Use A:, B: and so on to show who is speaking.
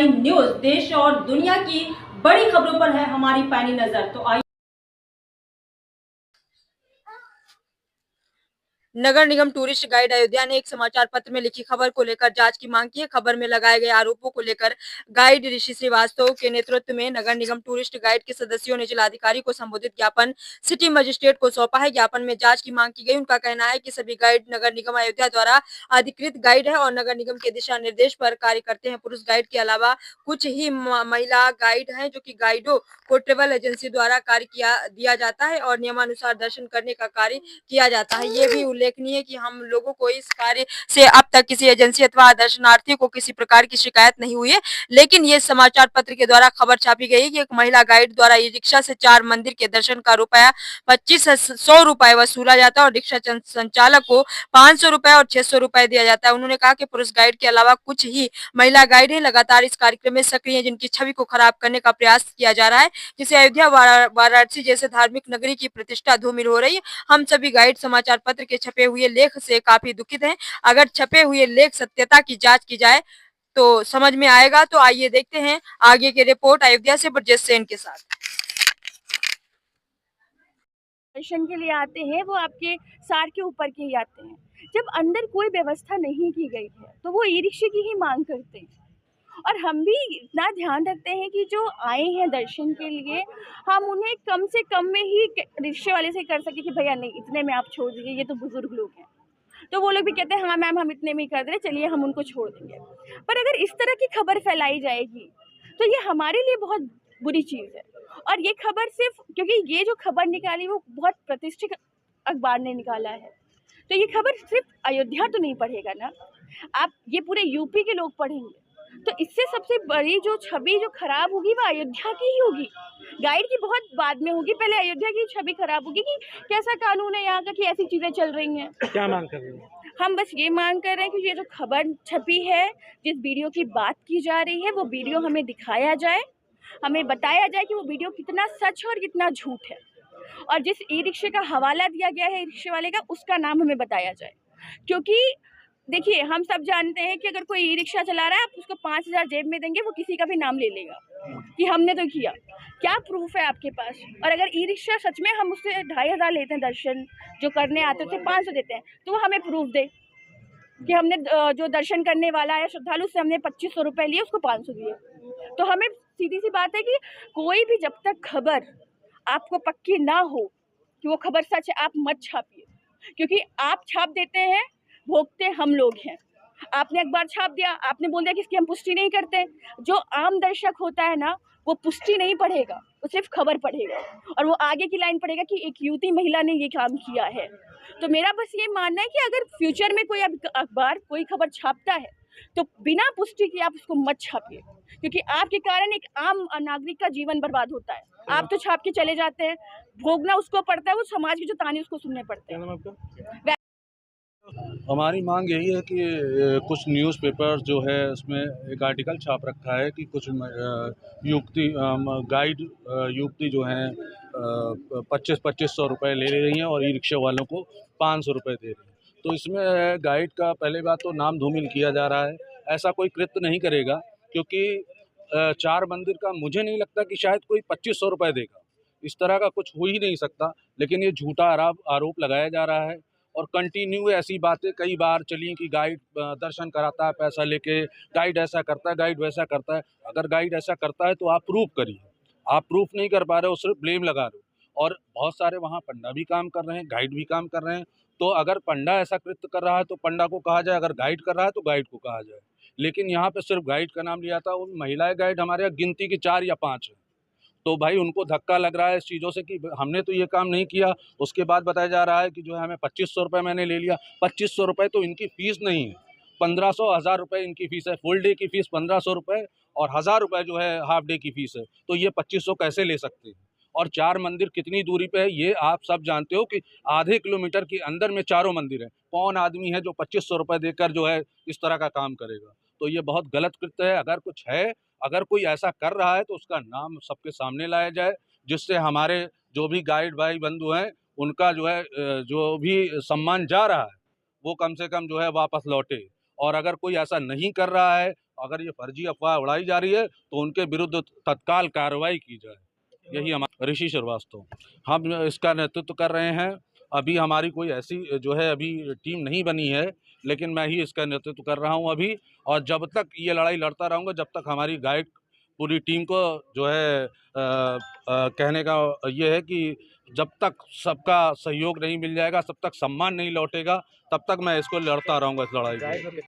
A: Prime news. देश और दुनिया की बड़ी खबरों पर है हमारी पैनी नजर। तो आइए।
B: नगर निगम टूरिस्ट गाइड अयोध्या ने एक समाचार पत्र में लिखी खबर को लेकर जांच की मांग की है। खबर में लगाए गए आरोपों को लेकर गाइड ऋषि श्रीवास्तव के नेतृत्व में नगर निगम टूरिस्ट गाइड के सदस्यों ने जिलाधिकारी को संबोधित ज्ञापन सिटी मजिस्ट्रेट को सौंपा है। ज्ञापन में जांच की मांग की गई। उनका कहना है कि सभी गाइड नगर निगम अयोध्या द्वारा अधिकृत गाइड है और नगर निगम के दिशा निर्देश पर कार्य करते हैं। पुरुष गाइड के अलावा कुछ ही महिला गाइड है, जो की गाइडों को ट्रेवल एजेंसी द्वारा कार्य दिया जाता है और नियमानुसार दर्शन करने का कार्य किया जाता है। ये भी उल्लेखनीय है कि हम लोगों को इस कार्य से अब तक किसी एजेंसी अथवा दर्शनार्थी को किसी प्रकार की शिकायत नहीं हुई है। लेकिन ये समाचार पत्र के द्वारा खबर छापी गई है कि एक महिला गाइड द्वारा ई रिक्शा से 4 मंदिर के दर्शन का रुपया 2500 रुपए वसूला जाता है और रिक्शा संचालक को 500 रुपए और 600 रुपए दिया जाता है। उन्होंने कहा कि पुरुष गाइड के अलावा कुछ ही महिला गाइड है लगातार इस कार्यक्रम में सक्रिय है, जिनकी छवि को खराब करने का प्रयास किया जा रहा है, जिससे अयोध्या वाराणसी जैसे धार्मिक नगरी की प्रतिष्ठा धूमिल हो रही है। हम सभी गाइड समाचार पत्र के छपे हुए लेख से काफी दुखित हैं। अगर छपे हुए लेख सत्यता की जांच की जाए तो समझ में आएगा। तो आइए देखते हैं आगे की रिपोर्ट अयोध्या से ब्रजेश सेन के साथ।
C: दर्शन के लिए आते हैं वो आपके सार के ऊपर के ही आते हैं। जब अंदर कोई व्यवस्था नहीं की गई है तो वो ई रिक्शे की ही मांग करते हैं। और हम भी इतना ध्यान रखते हैं कि जो आए हैं दर्शन के लिए हम उन्हें कम से कम में ही रिक्शे वाले से कर सके कि भैया नहीं इतने में आप छोड़ दीजिए, ये तो बुजुर्ग लोग हैं। तो वो लोग भी कहते हैं हाँ मैम हम इतने में ही कर दे रहे, चलिए हम उनको छोड़ देंगे। पर अगर इस तरह की खबर फैलाई जाएगी तो ये हमारे लिए बहुत बुरी चीज़ है। और ये खबर सिर्फ क्योंकि ये जो खबर निकाली वो बहुत प्रतिष्ठित अखबार ने निकाला है, तो ये खबर सिर्फ अयोध्या तो नहीं पढ़ेगा ना, आप ये पूरे यूपी के लोग पढ़ेंगे। तो इससे सबसे बड़ी जो छवि जो खराब होगी वो अयोध्या की ही होगी। गाइड की बहुत बाद में होगी, पहले अयोध्या की छवि खराब होगी कि कैसा कानून है यहाँ का कि ऐसी चीजें चल रही हैं।
D: क्या मांग कर रही हैं?
C: हम बस ये मांग कर रहे हैं कि ये जो खबर छपी है, जिस वीडियो की बात की जा रही है, वो वीडियो हमें दिखाया जाए, हमें बताया जाए कि वो वीडियो कितना सच और कितना झूठ है। और जिस ई रिक्शे का हवाला दिया गया है ई रिक्शे वाले का, उसका नाम हमें बताया जाए। क्योंकि देखिए हम सब जानते हैं कि अगर कोई ई रिक्शा चला रहा है आप उसको 5000 जेब में देंगे, वो किसी का भी नाम ले लेगा कि हमने तो किया। क्या प्रूफ है आपके पास? और अगर ई रिक्शा सच में हम उससे 2500 लेते हैं, दर्शन जो करने आते थे 500 देते हैं, तो वो हमें प्रूफ दे कि हमने जो दर्शन करने वाला है श्रद्धालु से हमने 2500 रुपये लिए, उसको 500 दिए। तो हमें सीधी सी बात है कि कोई भी जब तक खबर आपको पक्की ना हो कि वो खबर सच है, आप मत छापिए। क्योंकि आप छाप देते हैं, भोगते हम लोग हैं। आपने अखबार छाप दिया, आपने बोल दिया कि इसकी हम पुष्टि नहीं करते। जो आम दर्शक होता है ना, वो पुष्टि नहीं पढ़ेगा, वो सिर्फ खबर पढ़ेगा और वो आगे की लाइन पढ़ेगा कि एक युवती महिला ने ये काम किया है। तो मेरा बस ये मानना है कि अगर फ्यूचर में कोई अखबार कोई खबर छापता है तो बिना पुष्टि के आप उसको मत छापिए, क्योंकि आपके कारण एक आम नागरिक का जीवन बर्बाद होता है। आप तो छाप के चले जाते हैं, भोगना उसको पड़ता है, वो समाज के जो ताने उसको सुनने पड़ते हैं।
D: हमारी मांग यही है कि कुछ न्यूज़पेपर जो है उसमें एक आर्टिकल छाप रखा है कि कुछ युवती गाइड युवती जो हैं 2500 रुपये ले रही हैं और ई रिक्शा वालों को 500 रुपये दे रही हैं। तो इसमें गाइड का पहले बात तो नाम धूमिल किया जा रहा है। ऐसा कोई कृत्य नहीं करेगा, क्योंकि 4 मंदिर का मुझे नहीं लगता कि शायद कोई 2500 रुपये देगा। इस तरह का कुछ हो ही नहीं सकता। लेकिन ये झूठा आरोप लगाया जा रहा है और कंटिन्यू ऐसी बातें कई बार चली कि गाइड दर्शन कराता है पैसा लेके, गाइड ऐसा करता है, गाइड वैसा करता है। अगर गाइड ऐसा करता है तो आप प्रूफ करिए। आप प्रूफ नहीं कर पा रहे हो, सिर्फ ब्लेम लगा रहे हो। और बहुत सारे वहाँ पंडा भी काम कर रहे हैं, गाइड भी काम कर रहे हैं। तो अगर पंडा ऐसा कृत्य कर रहा है तो पंडा को कहा जाए, अगर गाइड कर रहा है तो गाइड को कहा जाए। लेकिन यहाँ पे सिर्फ गाइड का नाम लिया था। उन महिलाएं गाइड हमारे यहाँ गिनती की 4 या 5 है। तो भाई उनको धक्का लग रहा है इस चीज़ों से कि हमने तो ये काम नहीं किया। उसके बाद बताया जा रहा है कि जो है हमें 2500 रुपये मैंने ले लिया। 2500 रुपये तो इनकी फ़ीस नहीं है, 1500 1000 रुपये इनकी फ़ीस है। फुल डे की फ़ीस 1500 रुपये और 1000 रुपये जो है हाफ डे की फ़ीस है। तो ये 2500 कैसे ले सकते हैं? और 4 मंदिर कितनी दूरी पे है ये आप सब जानते हो कि आधे किलोमीटर के अंदर में चारों मंदिर हैं। कौन आदमी है जो 2500 रुपये देकर जो है इस तरह का काम करेगा? तो ये बहुत गलत कृत्य है। अगर कुछ है, अगर कोई ऐसा कर रहा है तो उसका नाम सबके सामने लाया जाए, जिससे हमारे जो भी गाइड भाई बंधु हैं उनका जो है जो भी सम्मान जा रहा है वो कम से कम जो है वापस लौटे। और अगर कोई ऐसा नहीं कर रहा है, अगर ये फर्जी अफवाह उड़ाई जा रही है तो उनके विरुद्ध तत्काल कार्रवाई की जाए। यही हमारा ऋषि श्रीवास्तव, हम इसका नेतृत्व कर रहे हैं। अभी हमारी कोई ऐसी जो है अभी टीम नहीं बनी है, लेकिन मैं ही इसका नेतृत्व कर रहा हूं अभी, और जब तक ये लड़ाई लड़ता रहूंगा, जब तक हमारी गाइड पूरी टीम को जो है कहने का ये है कि जब तक सबका सहयोग नहीं मिल जाएगा, तब तक सम्मान नहीं लौटेगा, तब तक मैं इसको लड़ता रहूंगा, इस लड़ाई को।